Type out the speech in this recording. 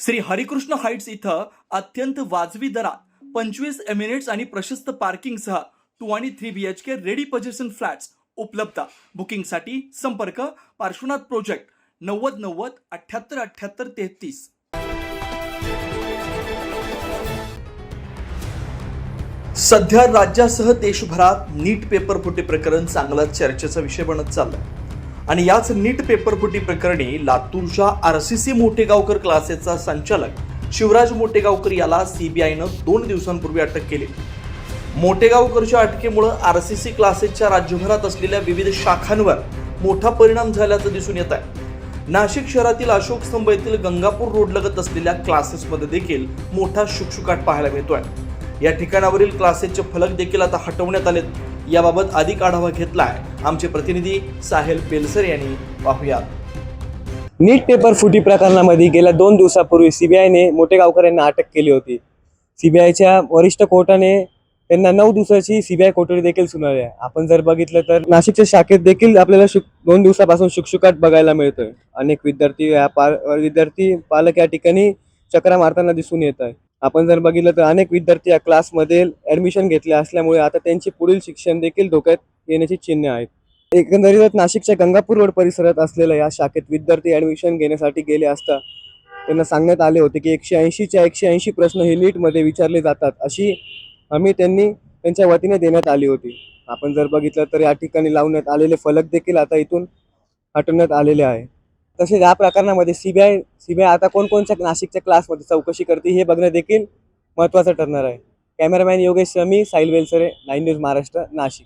Shri Harikrishna Heights इथं अत्यंत वाजवी दरात 25 एमिरेट्स आणि प्रशस्त पार्किंगसह 2 आणि 3 BHK रेडी पोझिशन फ्लॅट्स उपलब्ध. बुकिंगसाठी संपर्क पार्श्वनाथ प्रोजेक्ट 9090 78 78 33. सध्या राज्यासह देशभरात नीट पेपरफुटी प्रकरण चांगला चर्चेचा विषय बनत चाललाय. आणि याच नीट पेपरफुटी प्रकरणी लातूरच्या RCC मोठेगावकर क्लासेसचा संचालक शिवराज मोठेगावकर याला CBIनं 2 दिवसांपूर्वी अटक केली. मोठेगावकरच्या अटकेमुळे RCC क्लासेसच्या राज्यभरात असलेल्या विविध शाखांवर मोठा परिणाम झाल्याचं दिसून येत आहे. नाशिक शहरातील अशोक स्तंभ येथील गंगापूर रोड लगत असलेल्या क्लासेसमध्ये देखील मोठा शुकशुकाट पाहायला मिळतोय. या ठिकाणावरील क्लासेसचे फलक देखील आता हटवण्यात आलेत. याबाबत अधिक आढावा घेतलाय आमचे प्रतिनिधी साहेल बेलसर यांनी. पाहूयात. नीट पेपर फुटी प्रकरणामध्ये गेल्या 2 दिवसापूर्वी CBIने मोठेगावकर यांना अटक केली होती. CBIच्या वरिष्ठ कोर्टाने त्यांना 9 दिवसाची CBI कोठडी देखील सुनावली आहे. आपण जर बघितलं तर नाशिकच्या शाखेत देखील आपल्याला 2 दिवसापासून शुकशुकाट बघायला मिळतोय. अनेक विद्यार्थी पालक या ठिकाणी चक्रा मारताना दिसून येत आहे. आपण जर बघितलं तर अनेक विद्यार्थी या क्लासमध्ये ऍडमिशन घेतले असल्यामुळे आता त्यांचे पुढील शिक्षण देखील धोक्यात येण्याची चिन्हे आहेत. एकंदरीत नाशिकच्या गंगापूर रोड परिसरात असलेल्या या शाखेत विद्यार्थी ऍडमिशन घेण्यासाठी गेले असता त्यांना सांगण्यात आले होते की 180च्या 180 प्रश्न हे नीटमध्ये विचारले जातात, अशी हमी त्यांनी त्यांच्या वतीने देण्यात आली होती. आपण जर बघितलं तर या ठिकाणी लावण्यात आलेले फलक देखील आता इथून हटवण्यात आलेले आहे. तसेच या प्रकरणामध्ये CBI आता कोणकोणत्या नाशिकच्या क्लासमध्ये चौकशी करते हे बघणं देखील महत्त्वाचं ठरणार आहे. कॅमेरामॅन योगेश समी, साहिल बेलसरे, 9 न्यूज महाराष्ट्र, नाशिक.